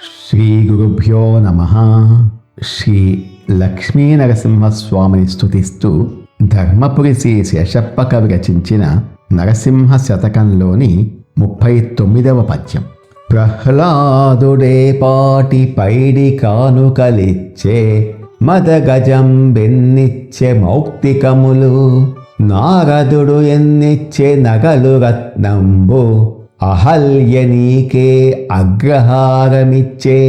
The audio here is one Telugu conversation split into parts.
శ్రీ గురుభ్యో నమః. శ్రీ లక్ష్మీ నరసింహస్వామిని స్తుతిస్తూ ధర్మపురి శ్రీ శేషప్ప కవి రచించిన నరసింహ శతకంలోని 39వ పద్యం. ప్రహ్లాదుడే పాటి పైడి కానుకలిచ్చే మదగజం బెన్నిచ్చే మౌక్తికములు, నారదుడు ఎన్నిచ్చే నగలు రత్నంబు, అహల్య నీకే అగ్రహారమిచ్చే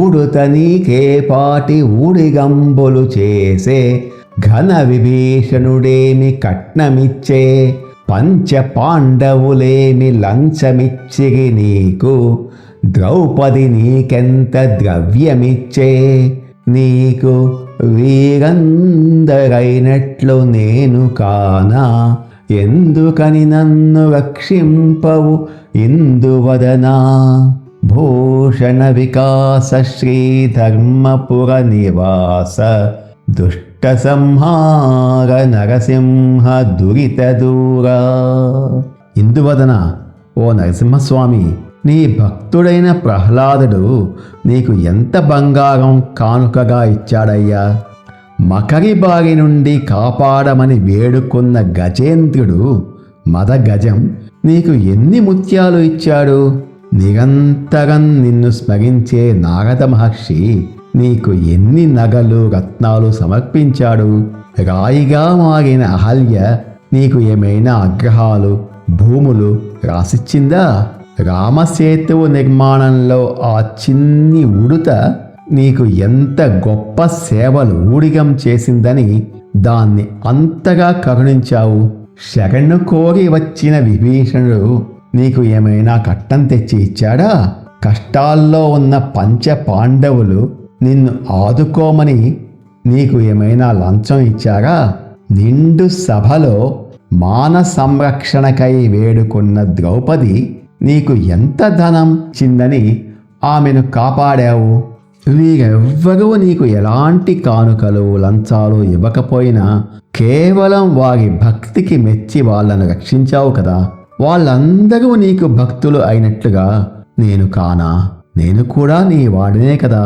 ఉడుత నీకే పాటి ఊడిగంబులు చేసే, ఘన విభీషణుడేమి కట్నమిచ్చే, పంచ పాండవులేమి లంచమిచ్చిరి నీకు, ద్రౌపది నీకెంత ద్రవ్యమిచ్చే, నీకు వీరందరైనట్లు నేను కానా, ఎందుకని నన్ను రక్షింపవు ఇందువదనా. భూషణ వికాస శ్రీధర్మపుర నివాస, దుష్ట సంహార నరసింహ దురిత దూరా. ఇందువదన, ఓ నరసింహస్వామి, నీ భక్తుడైన ప్రహ్లాదుడు నీకు ఎంత బంగారం కానుకగా ఇచ్చాడయ్యా. మకరి బారి నుండి కాపాడమని వేడుకున్న గజేంద్రుడు మదగజం నీకు ఎన్ని ముత్యాలు ఇచ్చాడు. నిరంతరం నిన్ను స్మరించే నారద మహర్షి నీకు ఎన్ని నగలు రత్నాలు సమర్పించాడు. రాయిగా మారిన అహల్య నీకు ఏమైనా అగ్రహాలు భూములు రాసిచ్చిందా. రామసేతువు నిర్మాణంలో ఆ చిన్ని ఉడుత నీకు ఎంత గొప్ప సేవలు ఊడిగం చేసిందని దాన్ని అంతగా కరుణించావు. శరణు కోరి వచ్చిన విభీషణుడు నీకు ఏమైనా కట్టం తెచ్చి ఇచ్చాడా. కష్టాల్లో ఉన్న పంచ పాండవులు నిన్ను ఆదుకోమని నీకు ఏమైనా లంచం ఇచ్చారా. నిండు సభలో మాన సంరక్షణకై వేడుకున్న ద్రౌపది నీకు ఎంత ధనం చిందని ఆమెను కాపాడావు. వీరెవ్వరూ నీకు ఎలాంటి కానుకలు లంచాలు ఇవ్వకపోయినా కేవలం వారి భక్తికి మెచ్చి వాళ్ళను రక్షించావు కదా. వాళ్ళందరూ నీకు భక్తులు అయినట్లుగా నేను కానా. నేను కూడా నీ వాడినే కదా.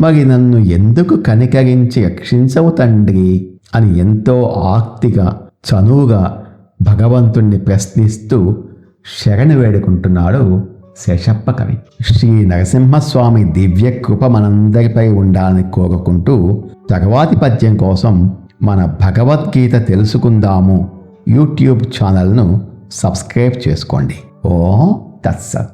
మరి నన్ను ఎందుకు కనికరించి రక్షించవు తండ్రి అని ఎంతో ఆర్తిగా చనువుగా భగవంతుణ్ణి ప్రశ్నిస్తూ శరణు వేడుకుంటున్నాడు శేషప్ప కవి. శ్రీ నరసింహస్వామి దివ్య కృప మనందరిపై ఉండాలని కోరుకుంటూ తర్వాతి పద్యం కోసం మన భగవద్గీత తెలుసుకుందాము యూట్యూబ్ ఛానల్ను సబ్స్క్రైబ్ చేసుకోండి. ఓ తత్సత్.